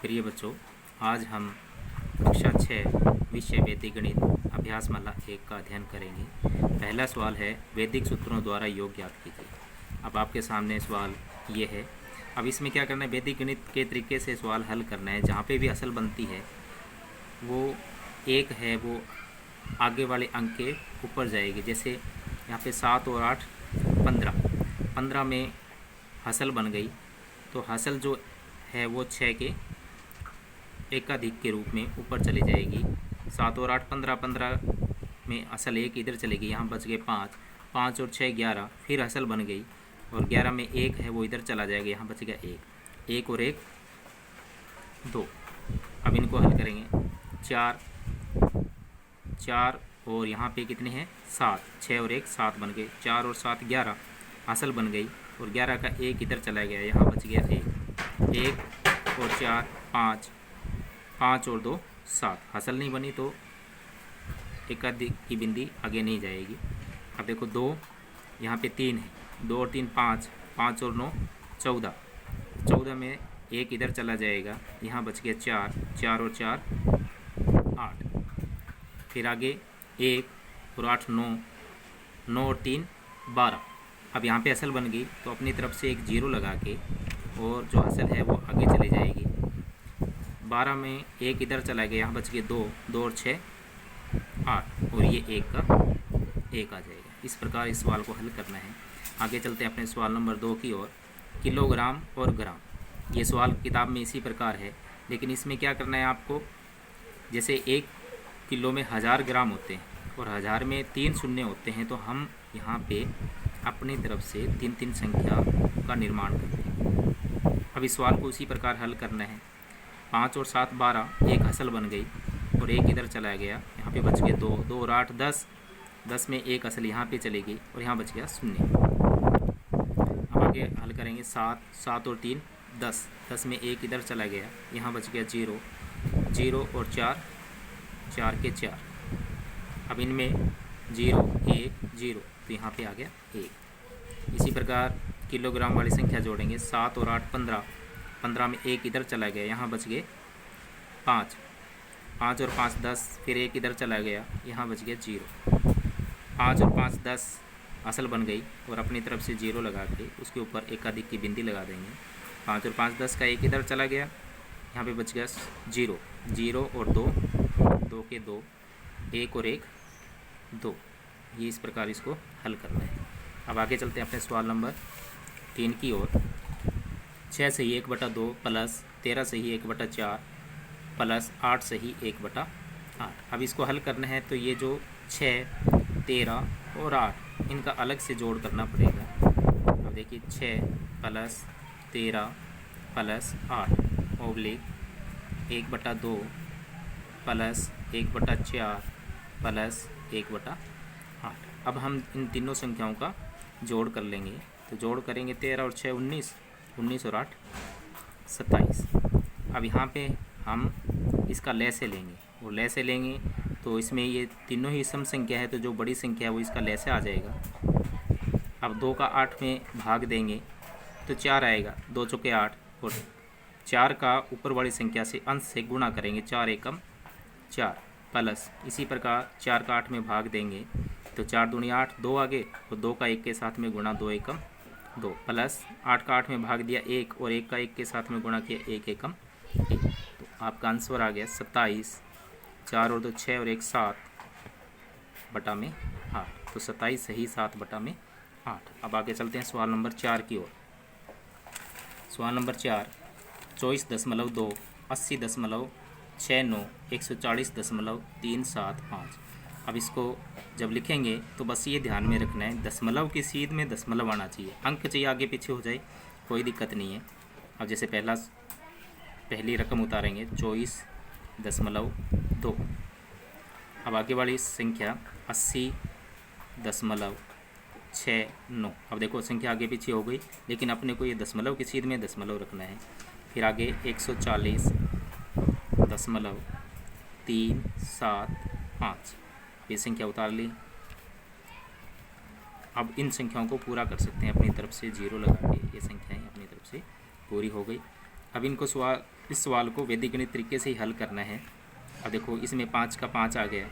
प्रिय बच्चों, आज हम कक्षा 6 विषय वैदिक गणित अभ्यास माला 1 का अध्ययन करेंगे। पहला सवाल है, वैदिक सूत्रों द्वारा योग ज्ञात कीजिए। अब आपके सामने सवाल ये है। अब इसमें क्या करना है, वैदिक गणित के तरीके से सवाल हल करना है। जहाँ पे भी असल बनती है वो एक है, वो आगे वाले अंक के ऊपर जाएगी। जैसे यहाँ पे 7 और 8 15, 15 में हसल बन गई तो हसल जो है वो 6 के एकाधिक के रूप में ऊपर चली जाएगी। 7 और 8 15, 15 में असल एक इधर चलेगी, यहाँ बच गए 5, 5 और 6 11, फिर असल बन गई और 11 में एक है वो इधर चला जाएगा, यहाँ बच गया 1, 1 और 1 2। अब इनको हल करेंगे। 4 4 और यहाँ पे कितने हैं 7, 6 और 1 7 बन गए। 4 और 7 11, असल बन गई और 11 का एक इधर चला गया, यहाँ बच गया 1, 1 और 4 5, 5 और 2 7। हासिल नहीं बनी तो एकाधिक की बिंदी आगे नहीं जाएगी। अब देखो 2, यहाँ पे 3 है, 2 और 3 5, 5 और 9 14, 14 में एक इधर चला जाएगा, यहाँ बच गया 4, 4 और 4 8। फिर आगे 1 और 8 9, 9 और 3 12। अब यहाँ पे असल बन गई तो अपनी तरफ से एक जीरो लगा के और जो असल है वो आगे चली जाएगी। 12 में एक इधर चला गया, यहाँ बच गए 2, 2 और 6 8 और ये 1 का 1 आ जाएगा। इस प्रकार इस सवाल को हल करना है। आगे चलते हैं अपने सवाल नंबर 2 की ओर। किलोग्राम और ग्राम, ये सवाल किताब में इसी प्रकार है, लेकिन इसमें क्या करना है आपको, जैसे 1 किलो में 1000 ग्राम होते हैं और 1000 में 3 शून्य होते हैं, तो हम यहाँ पे अपनी तरफ से 3 संख्या का निर्माण करते हैं। अब इस सवाल को उसी प्रकार हल करना है। 5 और 7 12, एक असल बन गई और एक इधर चला गया, यहाँ पे बच गए 2, 2 और 8 10, 10 में एक असल यहाँ पे चली गई और यहाँ बच गया 0। अब आगे हल करेंगे। 7, 7 और 3 10, 10 में एक इधर चला गया, यहाँ बच गया 0, 0 और 4, 4 के 4। अब इनमें 0 1 0 तो यहाँ पे आ गया 1। इसी प्रकार किलोग्राम वाली संख्या जोड़ेंगे। 7 और 8 15, 15 में एक इधर चला गया, यहाँ बच गए 5, 5 और 5 10, फिर एक इधर चला गया, यहाँ बच गया 0। 5 और 5 10, असल बन गई और अपनी तरफ से 0 लगा के उसके ऊपर एकाधिक की बिंदी लगा देंगे। 5 और 5 10 का एक इधर चला गया, यहाँ पे बच गया 0, 0 और 2, 2 के 2, 1 और 1 2। ये इस प्रकार इसको हल करना है। अब आगे चलते हैं अपने सवाल नंबर 3 की ओर। 6 सही 1/2 प्लस 13 सही 1/4 प्लस 8 सही 1/8। अब इसको हल करना है तो ये जो 6, 13 और 8 इनका अलग से जोड़ करना पड़ेगा। अब देखिए 6 plus 13 plus 8 oblique 1/2 plus 1/4 plus 1/8। अब हम इन तीनों संख्याओं का जोड़ कर लेंगे। तो जोड़ करेंगे 13 और 6 19, 19 और 8 27। अब यहाँ पे हम इसका लैसे लेंगे और लैसे लेंगे तो इसमें ये तीनों ही सम संख्या है, तो जो बड़ी संख्या है वो इसका लैसे आ जाएगा। अब 2 का 8 में भाग देंगे तो 4 आएगा, 2 चौके 8 और 4 का ऊपर वाली संख्या से अंश से गुणा करेंगे, 4 एकम 4 प्लस इसी प्रकार 4 का 8 में भाग देंगे तो 4 दूनी 8, 2 आगे और 2 का 1 के साथ में गुणा, 2 एकम 2 प्लस 8 का 8 में भाग दिया 1 और 1 का 1 के साथ में गुणा किया, 1 एकम 1। तो आपका आंसर आ गया 27। 4 और 2 6 और 1 7 बटा में 8, तो 27 सही 7 बटा में 8। अब आगे चलते हैं सवाल नंबर 4 की ओर। सवाल नंबर 4, 24.2 80.69 140.375। अब इसको जब लिखेंगे तो बस ये ध्यान में रखना है, दशमलव की सीध में दशमलव आना चाहिए। अंक चाहिए आगे पीछे हो जाए कोई दिक्कत नहीं है। अब जैसे पहली रकम उतारेंगे 24.2। अब आगे वाली संख्या 80.69। अब देखो संख्या आगे पीछे हो गई, लेकिन अपने को ये दशमलव की सीध में दशमलव रखना है। फिर आगे 140.375। ये संख्या उतार ली। अब इन संख्याओं को पूरा कर सकते हैं अपनी तरफ से, 0 लगा के ये संख्याएं अपनी तरफ से पूरी हो गई। अब इनको इस सवाल को वैदिक गणित तरीके से ही हल करना है। अब देखो इसमें 5 का 5 आ गया,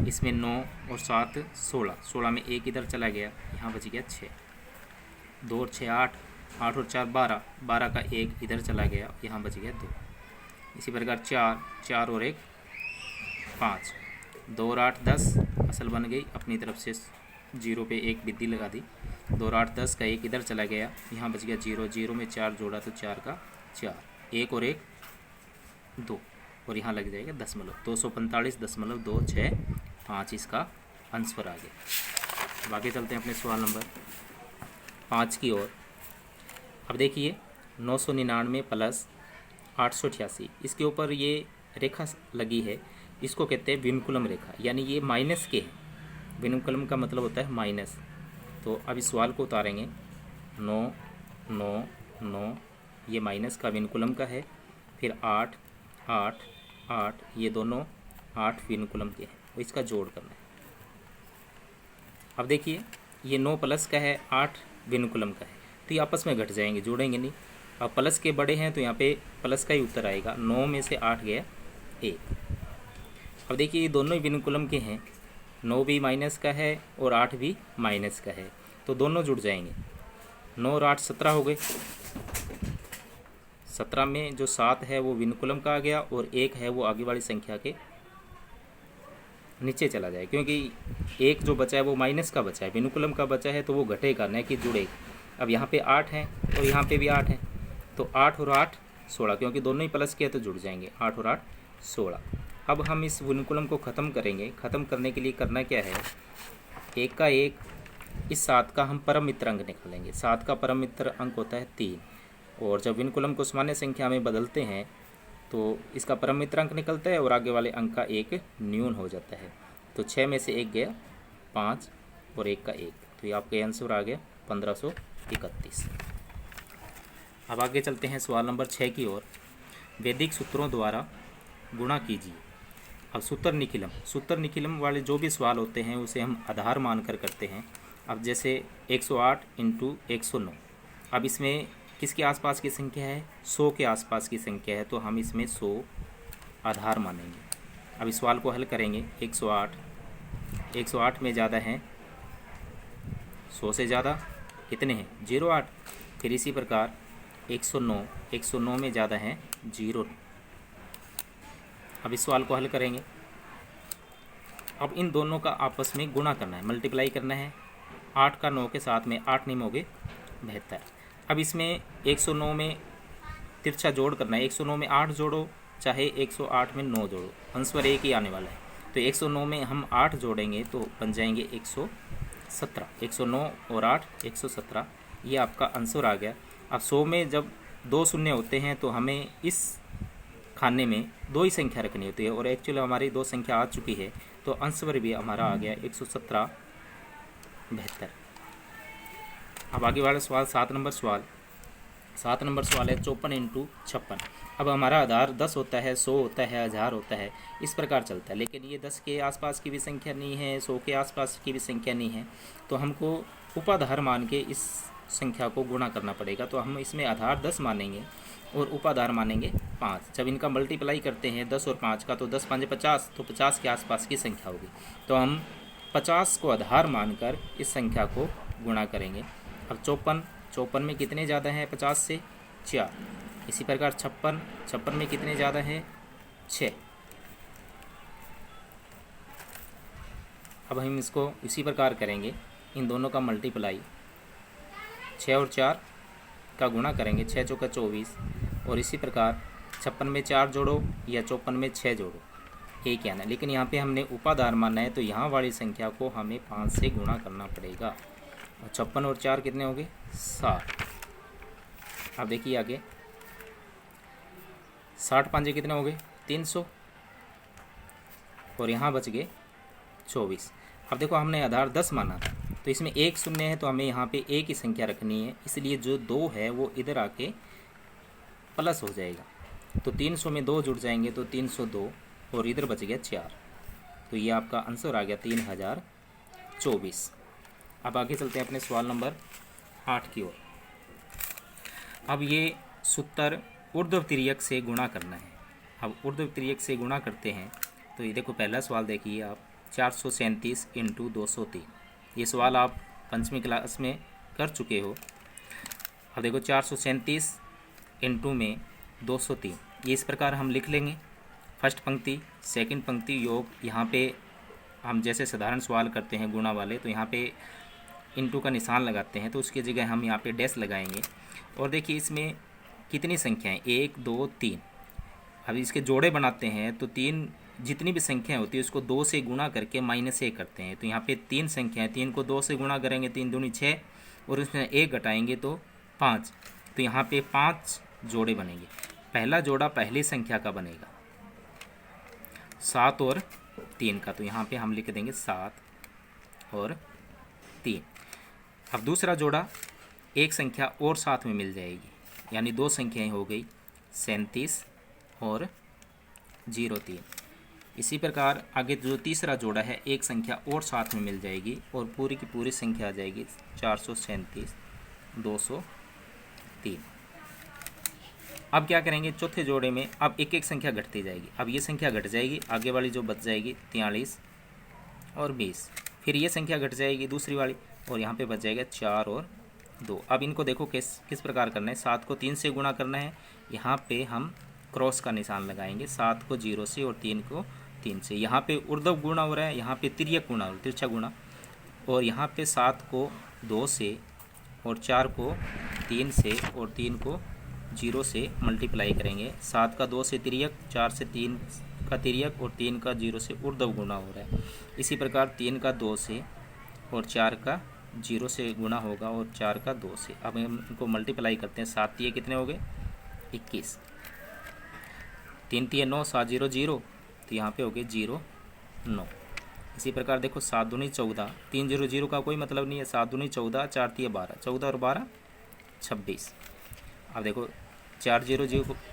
इसमें 9 और 7 16, 16 में 1 इधर चला गया, यहाँ बच गया 6, 2 और 6 8, 8 और 4 12, 12 का 1 इधर चला गया, यहाँ बच गया 2। इसी प्रकार 4, 4 और 1 5, 2 और 8 10, असल बन गई, अपनी तरफ से 0 पे 1 बिंदी लगा दी, 2 और 8 10 का 1 इधर चला गया, यहाँ बच गया 0, 0 में 4 जोड़ा तो 4 का 4, 1 और 1 2, और यहाँ लग जाएगा दशमलव, 245.265 इसका आंसर आ गया। अब आगे चलते हैं अपने सवाल नंबर 5 की ओर। अब देखिए 999 प्लस 888, इसके ऊपर ये रेखा लगी है, इसको कहते हैं विनुकुलम रेखा, यानी ये माइनस के है। विनुकुलम का मतलब होता है माइनस। तो अब इस सवाल को उतारेंगे, 9 9 9 ये माइनस का विनुकुलम का है, फिर 8 8 8 ये दोनों 8 विनुकुलम के हैं, और इसका जोड़ करना है। अब देखिए ये 9 प्लस का है, 8 विनुकुलम का है, तो ये आपस में घट जाएंगे, जोड़ेंगे नहीं। अब प्लस के बड़े हैं तो यहाँ पे प्लस का ही उत्तर आएगा, 9 में से 8 गया 1। अब देखिए ये दोनों ही विनुकुलम के हैं, 9 भी माइनस का है और 8 भी माइनस का है, तो दोनों जुड़ जाएंगे। 9 और 8 17 हो गए, 17 में जो 7 है वो विनुकुलम का आ गया, और 1 है वो आगे वाली संख्या के नीचे चला जाए, क्योंकि 1 जो बचा है वो माइनस का बचा है, विनुकुलम का बचा है, तो वो घटेगा न कि जुड़ेगा। अब यहाँ पे 8 है और यहाँ पे भी 8 है, तो 8 और 8 16, क्योंकि दोनों ही प्लस किया तो जुड़ जाएंगे, 8 और 8 16। अब हम इस विनुकुलम को ख़त्म करेंगे। ख़त्म करने के लिए करना क्या है, 1 का 1, इस 7 का हम परम मित्र अंक निकालेंगे। 7 का परम मित्र अंक होता है 3, और जब विनुकुलम को सामान्य संख्या में बदलते हैं तो इसका परम मित्र अंक निकलता है और आगे वाले अंक का 1 न्यून हो जाता है। तो 6 में से 1 गया 5 और 1 का 1, तो ये आपका आंसर आ गया 1531। अब आगे चलते हैं सवाल नंबर 6 की ओर। वैदिक सूत्रों द्वारा गुणा कीजिए। अब सूत्र निखिलम वाले जो भी सवाल होते हैं उसे हम आधार मानकर करते हैं। अब जैसे 108 इंटू 109, अब इसमें किसके आसपास की संख्या है, 100 के आसपास की संख्या है, तो हम इसमें 100 आधार मानेंगे। अब इस सवाल को हल करेंगे, 108 में ज़्यादा है 100 से ज़्यादा कितने हैं 08, फिर इसी प्रकार 109 में ज़्यादा है 0। अब इस सवाल को हल करेंगे। अब इन दोनों का आपस में गुणा करना है, मल्टीप्लाई करना है। 8 का 9 के साथ में 8 नहीं होगे 72। अब इसमें 109 में तिरछा जोड़ करना है, 109 में 8 जोड़ो चाहे 108 में 9 जोड़ो, आंसर एक ही आने वाला है। तो 109 में हम 8 जोड़ेंगे तो बन जाएंगे 117। 109 और 8 117, ये आपका आंसर आ गया। अब 100 में जब 2 शून्य होते हैं तो हमें इस खाने में 2 ही संख्या रखनी होती है, और एक्चुअली हमारी 2 संख्या आ चुकी है, तो आंसर भी हमारा आ गया 117 72। अब आगे वाला सवाल 7 नंबर सवाल है 54 इंटू 56। अब हमारा आधार 10 होता है, 100 होता है, 1000 होता है, इस प्रकार चलता है। लेकिन ये 10 के आसपास की भी संख्या नहीं है, 100 के आसपास की भी संख्या नहीं है, तो हमको उपाधार मान के इस संख्या को गुणा करना पड़ेगा। तो हम इसमें आधार 10 मानेंगे और उपाधार मानेंगे 5। जब इनका मल्टीप्लाई करते हैं 10 और 5 का, तो 10 5 50, तो 50 के आसपास की संख्या होगी। तो हम 50 को आधार मानकर इस संख्या को गुणा करेंगे। अब 54 में कितने ज़्यादा हैं 50 से 4। इसी प्रकार 56 में कितने ज़्यादा हैं 6। अब हम इसको इसी प्रकार करेंगे, इन दोनों का मल्टीप्लाई 6 और 4 का गुणा करेंगे, 6 चौका 24, और इसी प्रकार 56 में 4 जोड़ो या 54 में 6 जोड़ो, एक ही आना। लेकिन यहाँ पे हमने उपाधार मानना है, तो यहाँ वाली संख्या को हमें 5 से गुणा करना पड़ेगा। और 56 और 4 कितने हो गए 60। अब देखिए आगे 60 5 कितने हो गए 300, और यहाँ बच गए 24। अब देखो हमने आधार 10 माना था, तो इसमें 1 शून्य है, तो हमें यहाँ पे एक ही संख्या रखनी है, इसलिए जो 2 है वो इधर आके प्लस हो जाएगा। तो 300 में 2 जुड़ जाएंगे तो 302, और इधर बच गया 4। तो ये आपका आंसर आ गया 3024। अब आगे चलते हैं अपने सवाल नंबर 8 की ओर। अब ये सूत्र ऊर्ध्व तिर्यक से गुणा करना है। अब ऊर्ध्व तिर्यक से गुणा करते हैं तो ये देखो पहला सवाल देखिए आप, 437 इंटू 203। ये सवाल आप पंचमी क्लास में कर चुके हो। अब देखो 437 इंटू में 203, ये इस प्रकार हम लिख लेंगे। फर्स्ट पंक्ति सेकंड पंक्ति योग, यहाँ पे हम जैसे साधारण सवाल करते हैं गुणा वाले, तो यहाँ पे इंटू का निशान लगाते हैं, तो उसकी जगह हम यहाँ पे डैश लगाएंगे। और देखिए इसमें कितनी संख्याएं, 1 2 3। अब इसके जोड़े बनाते हैं तो 3 जितनी भी संख्याएं होती है उसको 2 से गुणा करके -1 करते हैं। तो यहाँ पे 3 संख्याएं, 3 को 2 से गुणा करेंगे, 3 दूनी 6, और उसमें 1 घटाएंगे तो 5। तो यहाँ पे 5 जोड़े बनेंगे। पहला जोड़ा पहली संख्या का बनेगा 7 और 3 का, तो यहाँ पे हम लिख देंगे 7 और 3। अब दूसरा जोड़ा एक संख्या और साथ में मिल जाएगी, यानी 2 संख्याएं हो गई 37 और 03। इसी प्रकार आगे जो तीसरा जोड़ा है एक संख्या और साथ में मिल जाएगी और पूरी की पूरी संख्या आ जाएगी 437 203। अब क्या करेंगे, चौथे जोड़े में अब एक एक संख्या घटती जाएगी। अब ये संख्या घट जाएगी, आगे वाली जो बच जाएगी 43 और 20। फिर ये संख्या घट जाएगी दूसरी वाली, और यहाँ पे बच जाएगा 4 और 2। अब इनको देखो किस प्रकार करना है, 7 को 3 से गुणा करना है। यहाँ पे हम क्रॉस का निशान लगाएंगे, 7 को 0 से और 3 को 3 से। यहाँ पे ऊर्ध्व गुणा हो रहा है, यहाँ पे तिर्यक गुणा हो रहा है, तिरछा गुणा। और यहाँ पे 7 को 2 से और 4 को 3 से और 3 को 0 से मल्टीप्लाई करेंगे। 7 का 2 से तिर्यक, 4 से 3 का तिर्यक और 3 का 0 से ऊर्ध्व गुणा हो रहा है। इसी प्रकार 3 का 2 से और 4 का 0 से गुणा होगा और 4 का 2 से। अब हम इनको मल्टीप्लाई करते हैं, 7 तिये कितने हो गए 21, 3 तिये 9, 7 0 0, तो यहाँ पे हो गए 0 9। इसी प्रकार देखो 7 दूनी 14, 3 0 0 का कोई मतलब नहीं है, 7 दूनी 14, 4 तिये 12, 14 और 12 26। अब देखो 4 0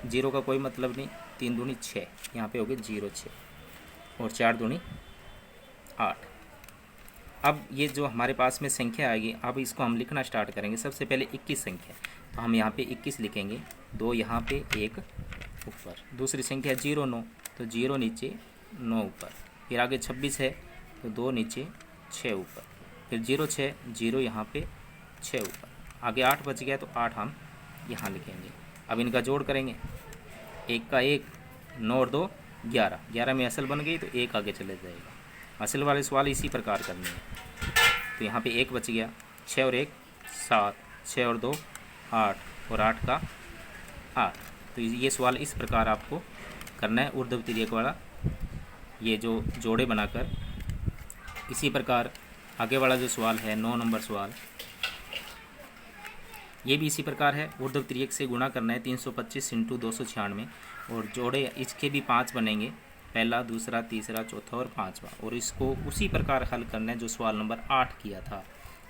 0 का कोई मतलब नहीं, 3 दूनी 6, यहाँ पे हो गए 0 6 और 4 दूनी 8। अब ये जो हमारे पास में संख्या आएगी, अब इसको हम लिखना स्टार्ट करेंगे। सबसे पहले 21 संख्या, तो हम यहाँ पे 21 लिखेंगे, 2 यहाँ पे 1 ऊपर। दूसरी संख्या 0 9, तो 0 नीचे 9 ऊपर। फिर आगे 26 है तो 2 नीचे 6 ऊपर। फिर 0 6, 0 यहाँ पे 6 ऊपर। आगे 8 बच गया तो 8 हम यहाँ लिखेंगे। अब इनका जोड़ करेंगे, 1 का 1, 9 और 2 11, 11 में असल बन गई तो 1 आगे चले जाएगा। असल वाले सवाल इसी प्रकार करने हैं। तो यहाँ पे 1 बच गया, 6 और 1 7, 6 और 2 8 और 8 का 8। तो ये सवाल इस प्रकार आपको करना है, ऊर्ध्व तिर्यक वाला, ये जो जोड़े बनाकर। इसी प्रकार आगे वाला जो सवाल है 9 नंबर सवाल, ये भी इसी प्रकार है, ऊर्ध्व तिर्यक से गुणा करना है 325 इंटू 296, और जोड़े इसके भी 5 बनेंगे, पहला दूसरा तीसरा चौथा और 5वां। और इसको उसी प्रकार हल करना है जो सवाल नंबर 8 किया था।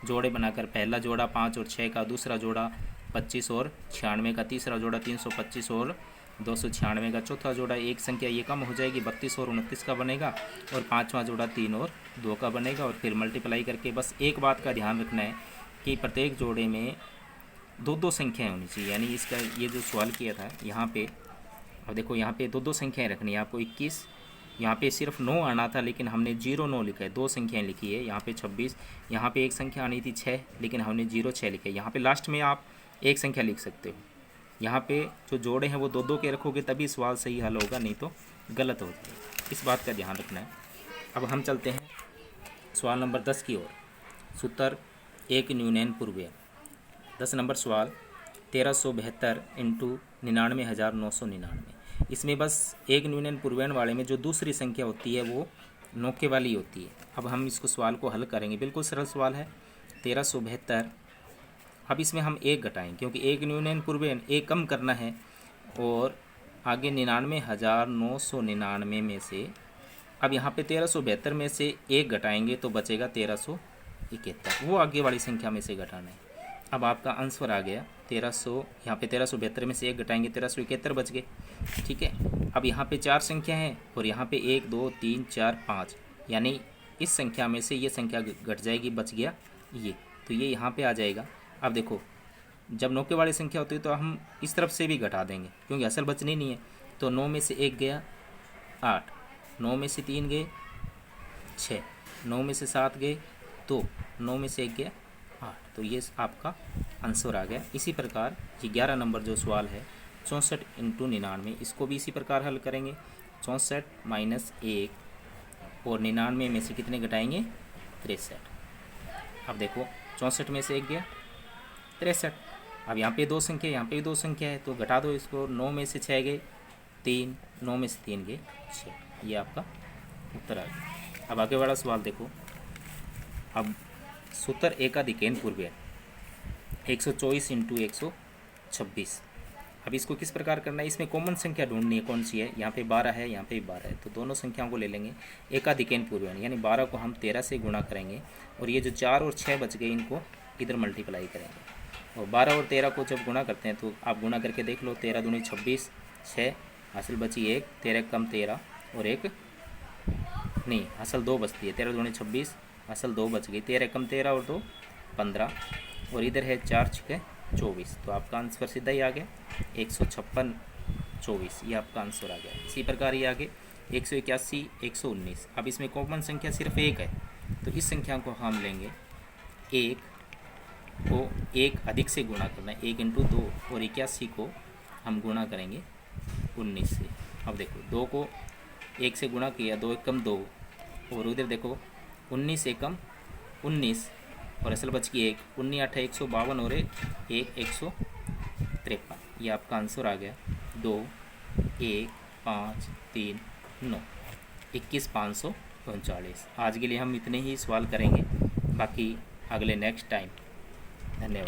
जोड़े बनाकर पहला जोड़ा 5 और 6 का, दूसरा जोड़ा 25 और 96 का, तीसरा जोड़ा 325 और 296 का, चौथा जोड़ा एक संख्या ये कम हो जाएगी 32 और 29 का बनेगा, और 5वां जोड़ा 3 और 2 का बनेगा। और फिर मल्टीप्लाई करके बस एक बात का ध्यान रखना है कि प्रत्येक जोड़े में 2 संख्याएँ होनी चाहिए। यानी इसका ये जो सवाल किया था यहाँ पे, अब देखो यहाँ पे 2 संख्याएँ रखनी है आपको। 21, यहाँ पे सिर्फ 9 आना था लेकिन हमने 0 9 लिखा है, 2 संख्याएँ लिखी है। यहाँ पे 26, यहाँ पे एक संख्या आनी थी 6 लेकिन हमने 0 6 लिखा है। यहाँ पे लास्ट में आप एक संख्या लिख सकते हो। यहाँ पे जो जोड़े हैं वो 2 के रखोगे तभी सवाल सही हल होगा, नहीं तो गलत हो जाएगा। इस बात का ध्यान रखना है। अब हम चलते हैं सवाल नंबर 10 की ओर। सूत्र 1 न्यूनैन पूर्व। 10 नंबर सवाल 1372 इंटू 99,999। इसमें बस एक न्यूनैन पूर्वैन वाले में जो दूसरी संख्या होती है वो नौके वाली होती है। अब हम इसको सवाल को हल करेंगे, बिल्कुल सरल सवाल है। 1372, अब इसमें हम 1 घटाएंगे क्योंकि एक न्यूनैन पूर्वैन 1 कम करना है, और आगे 99,999 में से अब यहाँ पे 1372 में से 1 घटाएंगे तो बचेगा 1371, वो आगे वाली संख्या में से घटाना है। अब आपका आंसर आ गया 1300, यहाँ पे 1372 में से 1 घटाएंगे 1371 बच गए। ठीक है, अब यहाँ पे 4 संख्या हैं और यहाँ पे 1 2 3 4 5, यानी इस संख्या में से ये संख्या घट जाएगी, बच गया ये, तो ये यहाँ पे आ जाएगा। अब देखो जब नौके वाली संख्या होती है तो हम इस तरफ से भी घटा देंगे क्योंकि असल बचनी नहीं है। तो 9 में से 1 गया 8, 9 में से 3 गए 6, 9 में से 7 गए 2, 9 में से 1 गया 8। तो ये आपका आंसर आ गया। इसी प्रकार ये 11 नंबर जो सवाल है 64 इंटू 99, इसको भी इसी प्रकार हल करेंगे। 64 माइनस 1 और 99 में से कितने घटाएंगे 63। अब देखो 64 में से 1 गया 63। अब यहाँ पे 2 संख्या, यहाँ पे भी 2 संख्या है तो घटा दो इसको। 9 में से 6 गए 3, 9 में से 3 गए 6। ये आपका उत्तर आ गया। अब आगे वाला सवाल देखो। अब सूत्र एकाधिकेन पूर्व है 124 इंटू 126। अब इसको किस प्रकार करना है, इसमें कॉमन संख्या ढूंढनी है कौन सी है। यहाँ पे 12 है, यहाँ पे भी 12 है, तो दोनों संख्याओं को ले लेंगे एकाधिकेन पूर्व यानी 12 को हम 13 से गुणा करेंगे और ये जो 4 और 6 बच गए इनको इधर मल्टीप्लाई करेंगे। और 12 और 13 को जब गुणा करते हैं तो आप गुणा करके देख लो। 13 दूनी 26, 6 असल बची 1, 13 कम 13 और 1 नहीं असल 2 बचती है। 13 दूनी 26 असल 2 बच गई, 13 कम 13 और 2 15 और इधर है 4 6 24। तो आपका आंसर सीधा ही आ गया 156 24। ये आपका आंसर आ गया। इसी प्रकार ये आगे 181 119। अब इसमें कॉमन संख्या सिर्फ 1 है तो इस संख्या को हम लेंगे 1 को 1 अधिक से गुणा करना है 1 इंटू 2 और 81 को हम गुणा करेंगे 19 से। अब देखो 2 को 1 से गुणा किया, 2 एकम 2 और उधर देखो 19 एकम 19 और असल बच की 1, 19 8 152 और 1 153। ये आपका आंसर आ गया 2 1 5 3 9 21 539। आज के लिए हम इतने ही सवाल करेंगे, बाकी अगले नेक्स्ट टाइम। धन्यवाद।